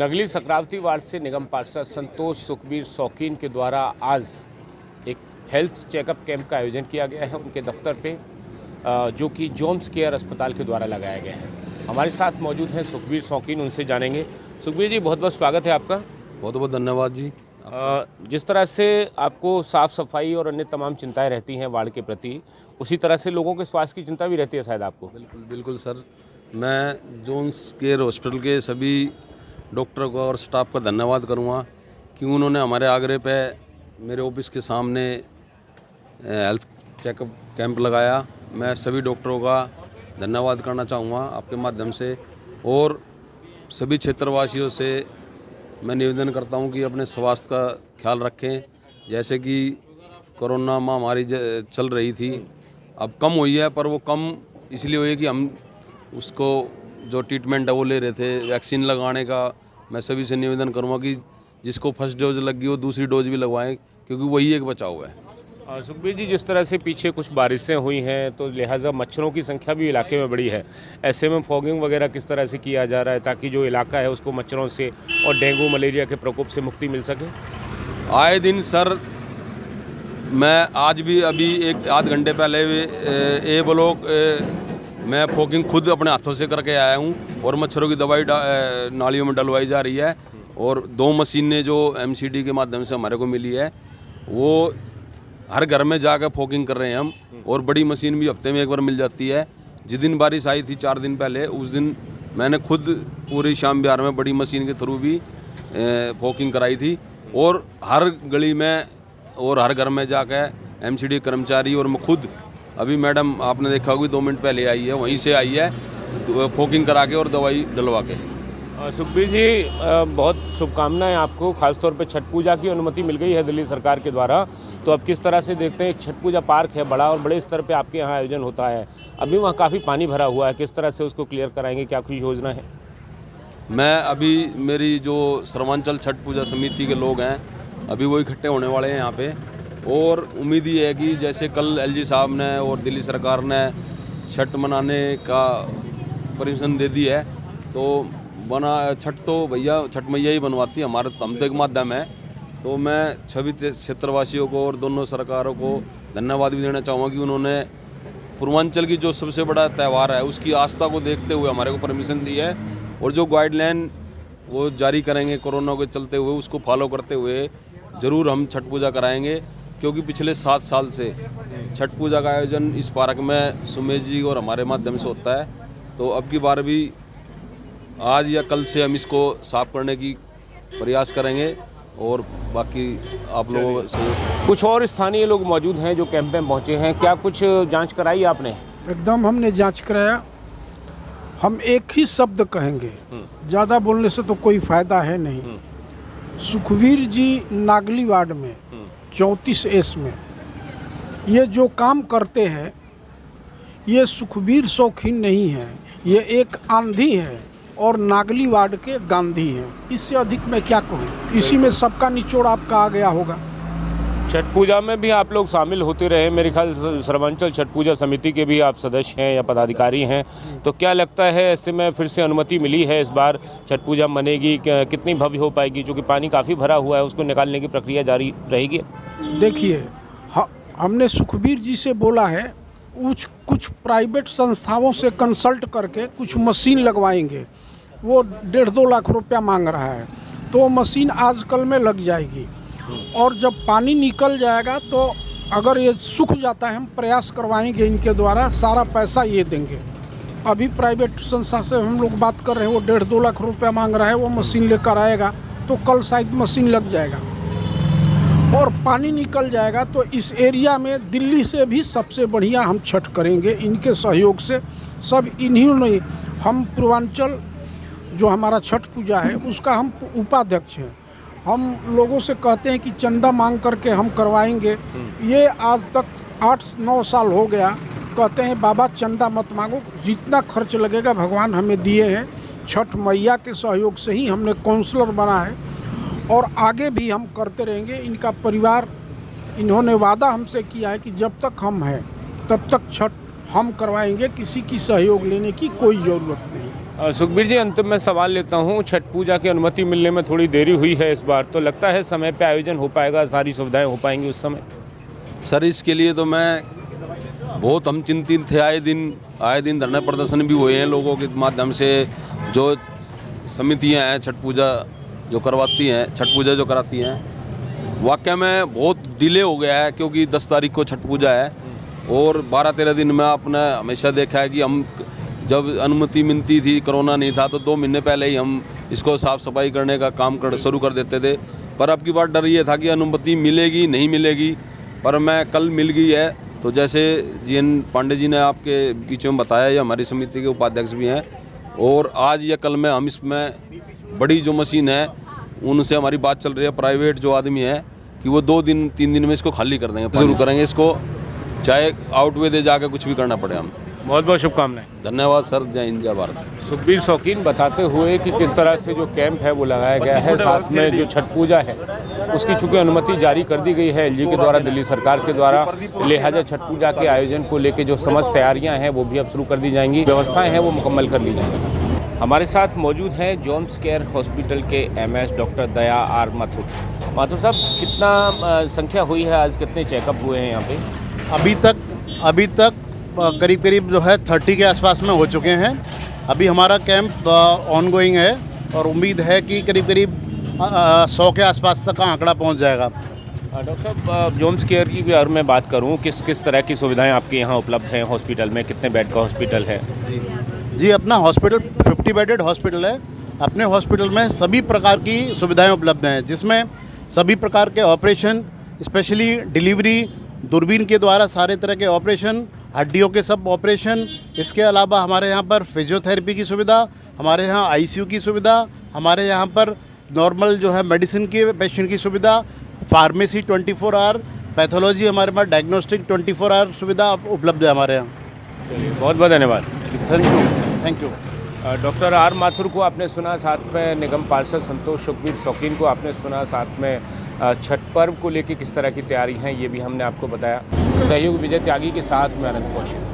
Nagli सकरावती ward से निगम पार्षद संतोष सुखबीर शौकीन के द्वारा आज एक हेल्थ चेकअप कैंप का आयोजन किया गया है उनके दफ्तर पे, जो कि जोम्स केयर अस्पताल के द्वारा लगाया गया है। हमारे साथ मौजूद हैं सुखबीर शौकीन, उनसे जानेंगे। सुखबीर जी, बहुत बहुत स्वागत है आपका। बहुत बहुत धन्यवाद जी। जिस तरह से आपको साफ़ सफाई और अन्य तमाम चिंताएं रहती हैं वार्ड के प्रति, उसी तरह से लोगों के स्वास्थ्य की चिंता भी रहती है शायद आपको। बिल्कुल बिल्कुल सर, मैं जोन्स केयर हॉस्पिटल के सभी डॉक्टर को और स्टाफ का धन्यवाद करूंगा कि उन्होंने हमारे आग्रह पे मेरे ऑफिस के सामने हेल्थ चेकअप कैंप लगाया। मैं सभी डॉक्टरों का धन्यवाद करना चाहूँगा आपके माध्यम से, और सभी क्षेत्रवासियों से मैं निवेदन करता हूं कि अपने स्वास्थ्य का ख्याल रखें। जैसे कि कोरोना महामारी चल रही थी, अब कम हुई है, पर वो कम इसलिए हुई है कि हम उसको जो ट्रीटमेंट है वो ले रहे थे। वैक्सीन लगाने का मैं सभी से निवेदन करूंगा कि जिसको फर्स्ट डोज लगी हो दूसरी डोज भी लगवाएं, क्योंकि वही एक बचाव है। सुखबीर जी, जिस तरह से पीछे कुछ बारिशें हुई हैं तो लिहाजा मच्छरों की संख्या भी इलाके में बड़ी है। ऐसे में फॉगिंग वगैरह किस तरह से किया जा रहा है ताकि जो इलाका है उसको मच्छरों से और डेंगू मलेरिया के प्रकोप से मुक्ति मिल सके? आए दिन सर, मैं आज भी अभी एक आध घंटे पहले ए ब्लॉक मैं फॉगिंग खुद अपने हाथों से करके आया हूँ, और मच्छरों की दवाई नालियों में डलवाई जा रही है। और 2 मशीनें जो MCD के माध्यम से हमारे को मिली है, वो हर घर में जाकर फॉगिंग कर रहे हैं हम। और बड़ी मशीन भी हफ्ते में एक बार मिल जाती है। जिस दिन बारिश आई थी 4 दिन पहले, उस दिन मैंने खुद पूरी शाम बिहार में बड़ी मशीन के थ्रू भी फॉगिंग कराई थी। और हर गली में और हर घर में जाकर MCD कर्मचारी और मैं खुद, अभी मैडम आपने देखा होगी 2 मिनट पहले आई है, वहीं से आई है फॉगिंग करा के और दवाई डलवा के। सुखबीर जी, बहुत शुभकामनाएं आपको। खासतौर पे छठ पूजा की अनुमति मिल गई है दिल्ली सरकार के द्वारा, तो अब किस तरह से देखते हैं? छठ पूजा पार्क है बड़ा और बड़े स्तर पे आपके यहाँ आयोजन होता है, अभी वहाँ काफ़ी पानी भरा हुआ है, किस तरह से उसको क्लियर कराएंगे, क्या कुछ योजना है? मैं अभी मेरी जो सर्वांचल छठ पूजा समिति के लोग हैं, अभी वो इकट्ठे होने वाले हैं यहाँ पे, और उम्मीद ये है कि जैसे कल LG साहब ने और दिल्ली सरकार ने छठ मनाने का परमिशन दे दी है, तो छठ तो भैया छठ मैया ही बनवाती है, हमारे हम तो एक माध्यम है। तो मैं सभी क्षेत्रवासियों को और दोनों सरकारों को धन्यवाद भी देना चाहूँगा कि उन्होंने पूर्वांचल की जो सबसे बड़ा त्यौहार है उसकी आस्था को देखते हुए हमारे को परमिशन दी है, और जो गाइडलाइन वो जारी करेंगे कोरोना के चलते हुए, उसको फॉलो करते हुए ज़रूर हम छठ पूजा कराएंगे। क्योंकि पिछले 7 साल से छठ पूजा का आयोजन इस पार्क में सुमेश जी और हमारे माध्यम से होता है, तो अब की बार भी आज या कल से हम इसको साफ करने की प्रयास करेंगे। और बाकी आप लोगों से कुछ और स्थानीय लोग मौजूद हैं जो कैंप में पहुंचे हैं, क्या कुछ जांच कराई आपने? एकदम हमने जांच कराया। हम एक ही शब्द कहेंगे, ज़्यादा बोलने से तो कोई फ़ायदा है नहीं। सुखबीर जी नागली वार्ड में 34S में ये जो काम करते हैं, ये सुखबीर शौकीन नहीं है, ये एक आंधी है और नागली वार्ड के गांधी हैं। इससे अधिक मैं क्या कहूँ? इसी में सबका निचोड़ आपका आ गया होगा। छठ पूजा में भी आप लोग शामिल होते रहे, मेरे ख्याल सर्वांचल छठ पूजा समिति के भी आप सदस्य हैं या पदाधिकारी हैं, तो क्या लगता है ऐसे में फिर से अनुमति मिली है, इस बार छठ पूजा मनेगी, कितनी भव्य हो पाएगी? क्योंकि पानी काफ़ी भरा हुआ है, उसको निकालने की प्रक्रिया जारी रहेगी। देखिए, हमने सुखबीर जी से बोला है कुछ प्राइवेट संस्थाओं से कंसल्ट करके कुछ मशीन लगवाएंगे। वो 1.5-2 लाख रुपया मांग रहा है, तो मशीन आजकल में लग जाएगी। और जब पानी निकल जाएगा तो अगर ये सूख जाता है, हम प्रयास करवाएंगे इनके द्वारा, सारा पैसा ये देंगे। अभी प्राइवेट संस्था से हम लोग बात कर रहे हैं, वो 1.5-2 लाख रुपया मांग रहा है, वो मशीन लेकर आएगा तो कल शायद मशीन लग जाएगा और पानी निकल जाएगा। तो इस एरिया में दिल्ली से भी सबसे बढ़िया हम छठ करेंगे इनके सहयोग से। सब इन्हीं ने, हम पूर्वांचल जो हमारा छठ पूजा है उसका हम उपाध्यक्ष हैं। हम लोगों से कहते हैं कि चंदा मांग करके हम करवाएंगे। ये आज तक 8-9 साल हो गया कहते हैं बाबा चंदा मत मांगो, जितना खर्च लगेगा भगवान हमें दिए हैं। छठ मैया के सहयोग से ही हमने काउंसलर बना है और आगे भी हम करते रहेंगे। इनका परिवार, इन्होंने वादा हमसे किया है कि जब तक हम हैं तब तक छठ हम करवाएंगे, किसी की सहयोग लेने की कोई ज़रूरत नहीं। सुखबीर जी, अंत में सवाल लेता हूँ। छठ पूजा की अनुमति मिलने में थोड़ी देरी हुई है इस बार, तो लगता है समय पे आयोजन हो पाएगा, सारी सुविधाएं हो पाएंगी उस समय? सर इसके लिए तो मैं बहुत हम चिंतित थे। आए दिन धरना प्रदर्शन भी हुए हैं लोगों के माध्यम से। जो समितियां हैं छठ पूजा जो करवाती हैं, छठ पूजा जो कराती हैं, वाकई में बहुत डिले हो गया है, क्योंकि 10 तारीख को छठ पूजा है और 12-13 दिन में आपने हमेशा देखा है कि हम जब अनुमति मिलती थी, कोरोना नहीं था, तो 2 महीने पहले ही हम इसको साफ़ सफाई करने का काम शुरू कर देते थे। पर अब की बार डर ये था कि अनुमति मिलेगी नहीं मिलेगी, पर मैं कल मिल गई है। तो जैसे जीएन पांडे जी ने आपके बीच में बताया, ये हमारी समिति के उपाध्यक्ष भी हैं, और आज या कल में हम इसमें बड़ी जो मशीन है उनसे हमारी बात चल रही है, प्राइवेट जो आदमी है, कि वो 2-3 दिन में इसको खाली कर देंगे, शुरू करेंगे इसको, चाहे आउटवे दे जाकर कुछ भी करना पड़े। हम बहुत बहुत शुभकामनाएं। धन्यवाद सर। जय हिंद जय भारत। सुखबीर शौकीन बताते हुए कि किस तरह से जो कैंप है वो लगाया गया है, साथ में जो छठ पूजा है उसकी चूंकि अनुमति जारी कर दी गई है एलजी के द्वारा, दिल्ली सरकार के द्वारा, लिहाजा छठ पूजा के आयोजन को लेकर जो समस्त तैयारियां हैं वो भी अब शुरू कर दी जाएंगी, व्यवस्थाएं हैं वो मुकम्मल कर ली जाएंगी। हमारे साथ मौजूद हैं जॉन्स केयर हॉस्पिटल के MS doctor Daya R Mathur. Mathur साहब, कितना संख्या हुई है आज, कितने चेकअप हुए हैं यहाँ पे? अभी तक करीब जो है 30 के आसपास में हो चुके हैं। अभी हमारा कैंप ऑनगोइंग है और उम्मीद है कि करीब 100 के आसपास तक का आंकड़ा पहुंच जाएगा। डॉक्टर साहब, जॉन्स केयर की भी अगर मैं बात करूं, किस तरह की सुविधाएं आपके यहाँ उपलब्ध हैं हॉस्पिटल में? कितने बेड का हॉस्पिटल है? जी, अपना हॉस्पिटल 50 बेडेड हॉस्पिटल है। अपने हॉस्पिटल में सभी प्रकार की सुविधाएं उपलब्ध हैं, जिसमें सभी प्रकार के ऑपरेशन, स्पेशली डिलीवरी, दूरबीन के द्वारा सारे तरह के ऑपरेशन, हड्डियों के सब ऑपरेशन। इसके अलावा हमारे यहाँ पर फिजियोथेरेपी की सुविधा, हमारे यहाँ आईसीयू की सुविधा, हमारे यहाँ पर नॉर्मल जो है मेडिसिन की पेशेंट की सुविधा, फार्मेसी 24 आवर, पैथोलॉजी हमारे पास, डायग्नोस्टिक 24 आवर सुविधा उपलब्ध है हमारे यहाँ। बहुत बहुत धन्यवाद। Thank you. Doctor R Mathur को आपने सुना, साथ में निगम पार्षद संतोष सुखबीर शौकीन को आपने सुना, साथ में छठ पर्व को लेकर किस तरह की तैयारी है ये भी हमने आपको बताया। सहयोग विजय त्यागी के साथ में अनंत कौशिक।